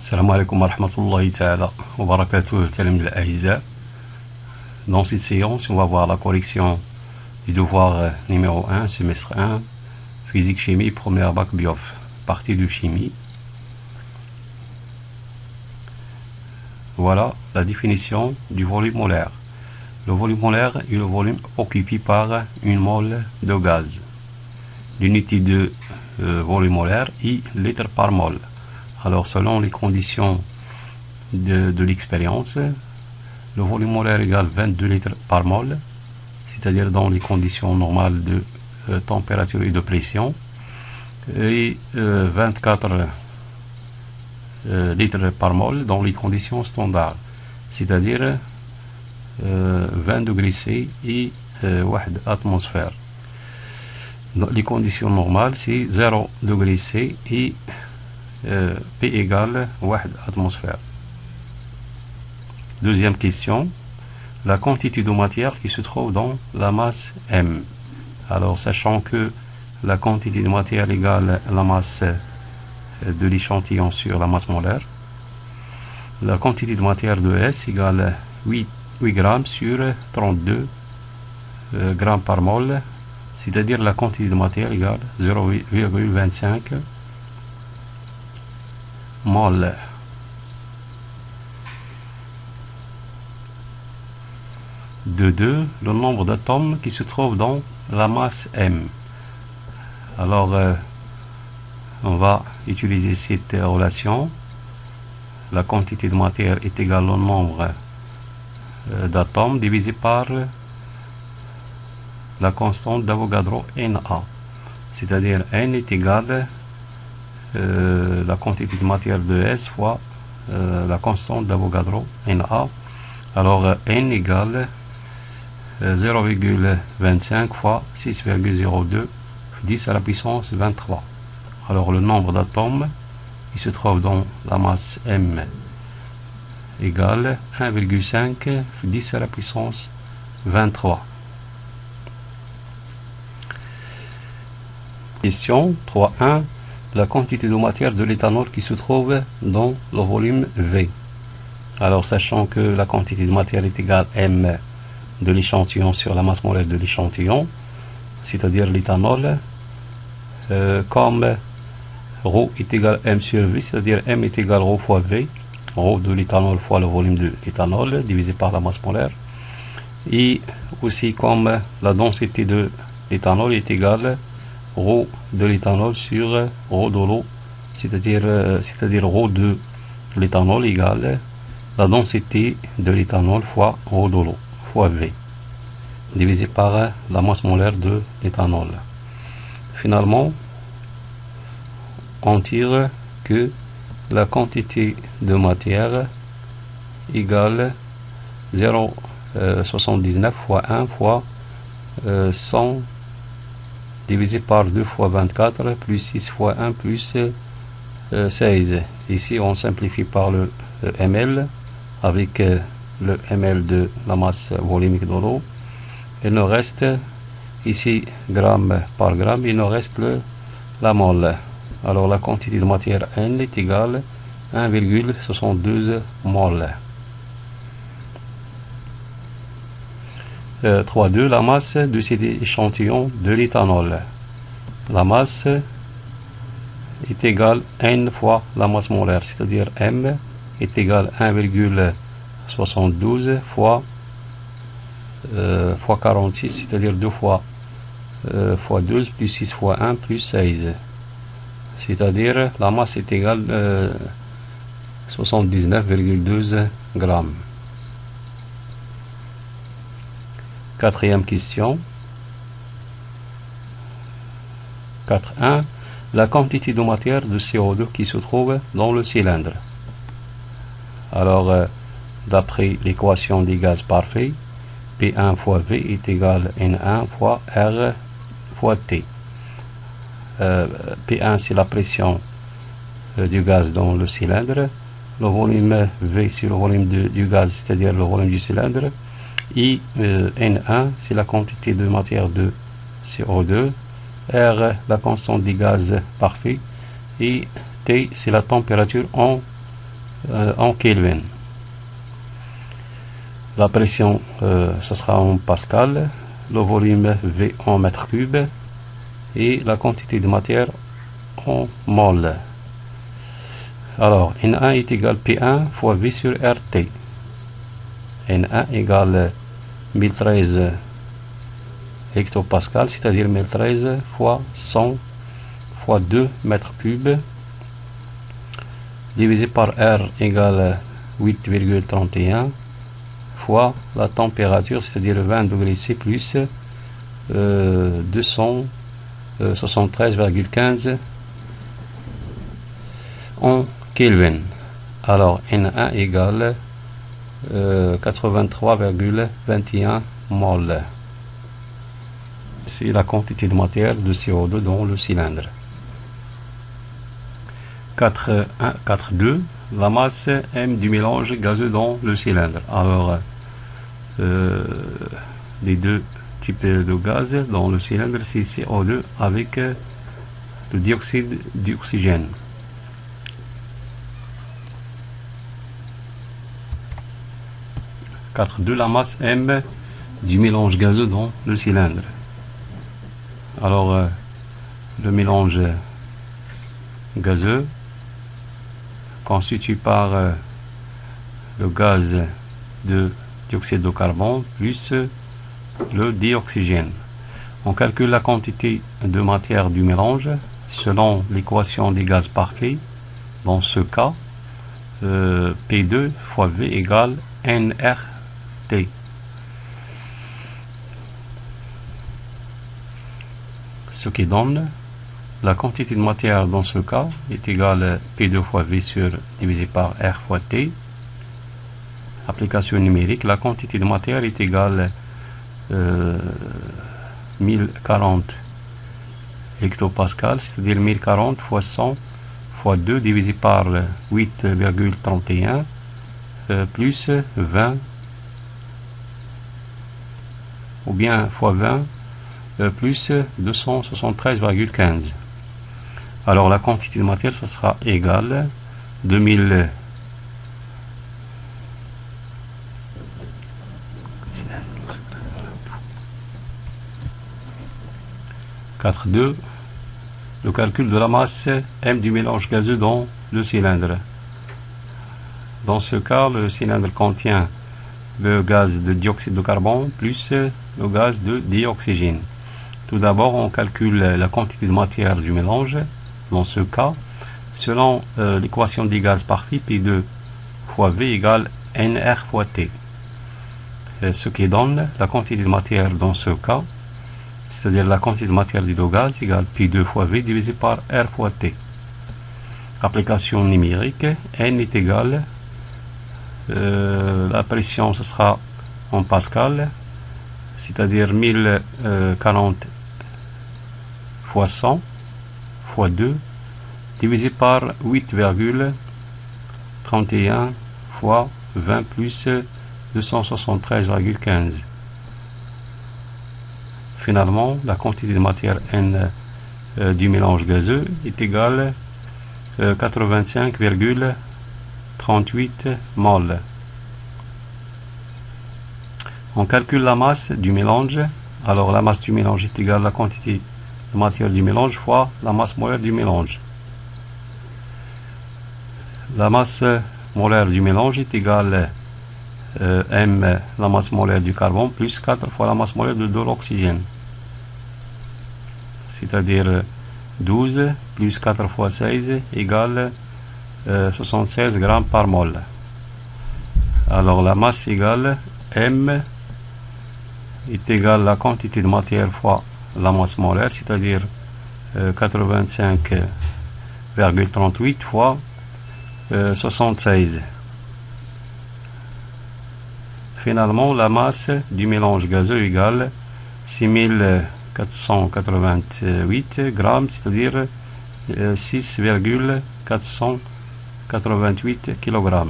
Salam alaikum wa rahmatullahi ta'ala wa barakatuh, talim al-Ahizah. Dans cette séance, on va voir la correction du devoir numéro 1, semestre 1, physique-chimie, première bac biof, partie de chimie. Voilà la définition du volume molaire. Le volume molaire est le volume occupé par une mole de gaz. L'unité de volume molaire est litre par mole. Alors, selon les conditions de l'expérience, le volume molaire égale 22 litres par mole, c'est-à-dire dans les conditions normales de température et de pression, et 24 litres par mole dans les conditions standards, c'est-à-dire 20 degrés C et 1 atmosphère. Dans les conditions normales, c'est 0 degrés C et P égale 1 atmosphère. Deuxième question, la quantité de matière qui se trouve dans la masse M. Alors, sachant que la quantité de matière égale la masse de l'échantillon sur la masse molaire, la quantité de matière de S égale 8 grammes sur 32 grammes par mole, c'est-à-dire la quantité de matière égale 0,25 mol. De 2, le nombre d'atomes qui se trouvent dans la masse M. Alors, on va utiliser cette relation. La quantité de matière est égale au nombre d'atomes divisé par la constante d'Avogadro Na. C'est-à-dire N est égal la quantité de matière de S fois la constante d'Avogadro Na. Alors N égale 0,25 fois 6,02 10 à la puissance 23. Alors le nombre d'atomes qui se trouve dans la masse M égale 1,5 10 à la puissance 23. Question 3.1. La quantité de matière de l'éthanol qui se trouve dans le volume V. Alors, sachant que la quantité de matière est égale M de l'échantillon sur la masse molaire de l'échantillon, c'est-à-dire l'éthanol, comme ρ est égal M sur V, c'est-à-dire M est égal ρ fois V, ρ de l'éthanol fois le volume de l'éthanol divisé par la masse molaire, et aussi comme la densité de l'éthanol est égale ρ de l'éthanol sur ρ de l'eau, c'est-à-dire ρ de l'éthanol égale la densité de l'éthanol fois ρ de l'eau, fois V, divisé par la masse molaire de l'éthanol. Finalement, on tire que la quantité de matière égale 0,79 fois 1 fois 100 divisé par 2 fois 24 plus 6 fois 1 plus 16. Ici, on simplifie par le ml avec le ml de la masse volumique de l'eau. Il nous reste ici gramme par gramme, il nous reste la mole. Alors la quantité de matière N est égale à 1,72 mol. 3.2. La masse de cet échantillon de l'éthanol. La masse est égale N fois la masse molaire, c'est-à-dire M est égal à 1,72 fois 46, c'est-à-dire 2 fois 12 plus 6 fois 1 plus 16. C'est-à-dire la masse est égale 79,12 grammes. Quatrième question. 4.1. La quantité de matière de CO2 qui se trouve dans le cylindre. Alors, d'après l'équation des gaz parfaits, P1 fois V est égal à N1 fois R fois T. P1, c'est la pression du gaz dans le cylindre. Le volume V, c'est le volume du gaz, c'est-à-dire le volume du cylindre. Et N1, c'est la quantité de matière de CO2. R, la constante des gaz parfaits. Et T, c'est la température en en Kelvin. La pression, ce sera en pascal, le volume V en mètres cubes et la quantité de matière en mol. Alors, N1 est égal P1 fois V sur RT. N1 égale 1013 hectopascal, c'est-à-dire 1013 fois 100 fois 2 mètres cubes, divisé par R égale 8,31 fois la température, c'est-à-dire 20 degrés C plus 273,15 en Kelvin. Alors N1 égale 83,21 mol. C'est la quantité de matière de CO2 dans le cylindre. 4.2. La masse M du mélange gazeux dans le cylindre. Alors, les deux types de gaz dans le cylindre, c'est CO2 avec le dioxyde d'oxygène. 4.2. La masse M du mélange gazeux dans le cylindre. Alors, le mélange gazeux constitué par le gaz de dioxyde de carbone plus le dioxygène. On calcule la quantité de matière du mélange selon l'équation des gaz parfaits. Dans ce cas, P2 fois V égale nRT. Ce qui donne la quantité de matière dans ce cas est égale P2 fois V sur divisé par R fois T. Application numérique, la quantité de matière est égale 1040 hectopascal, c'est-à-dire 1040 fois 100 fois 2 divisé par 8,31 plus 20 ou bien fois 20 plus 273,15. Alors la quantité de matière, ça sera égale 2000 4.2. Le calcul de la masse M du mélange gazeux dans le cylindre. Dans ce cas, le cylindre contient le gaz de dioxyde de carbone plus le gaz de dioxygène. Tout d'abord, on calcule la quantité de matière du mélange. Dans ce cas, selon l'équation des gaz parfaits, P2 fois V égale NR fois T. Ce qui donne la quantité de matière dans ce cas, c'est-à-dire la quantité de matière du gaz égale P2 fois V divisé par R fois T. Application numérique, N est égal, la pression ce sera en pascal, c'est-à-dire 1040 fois 100 fois 2 divisé par 8,31 fois 20 plus 273,15. Finalement, la quantité de matière N du mélange gazeux est égale 85,38 mol. On calcule la masse du mélange. Alors la masse du mélange est égale à la quantité de matière du mélange fois la masse molaire du mélange. La masse molaire du mélange est égale M, la masse molaire du carbone, plus 4 fois la masse molaire de l'oxygène. C'est-à-dire 12 plus 4 fois 16 égale 76 grammes par mol. Alors la masse égale M est égale à la quantité de matière fois la masse molaire, c'est-à-dire 85,38 fois 76. Finalement, la masse du mélange gazeux égale 6488 grammes, c'est-à-dire 6,488 kg.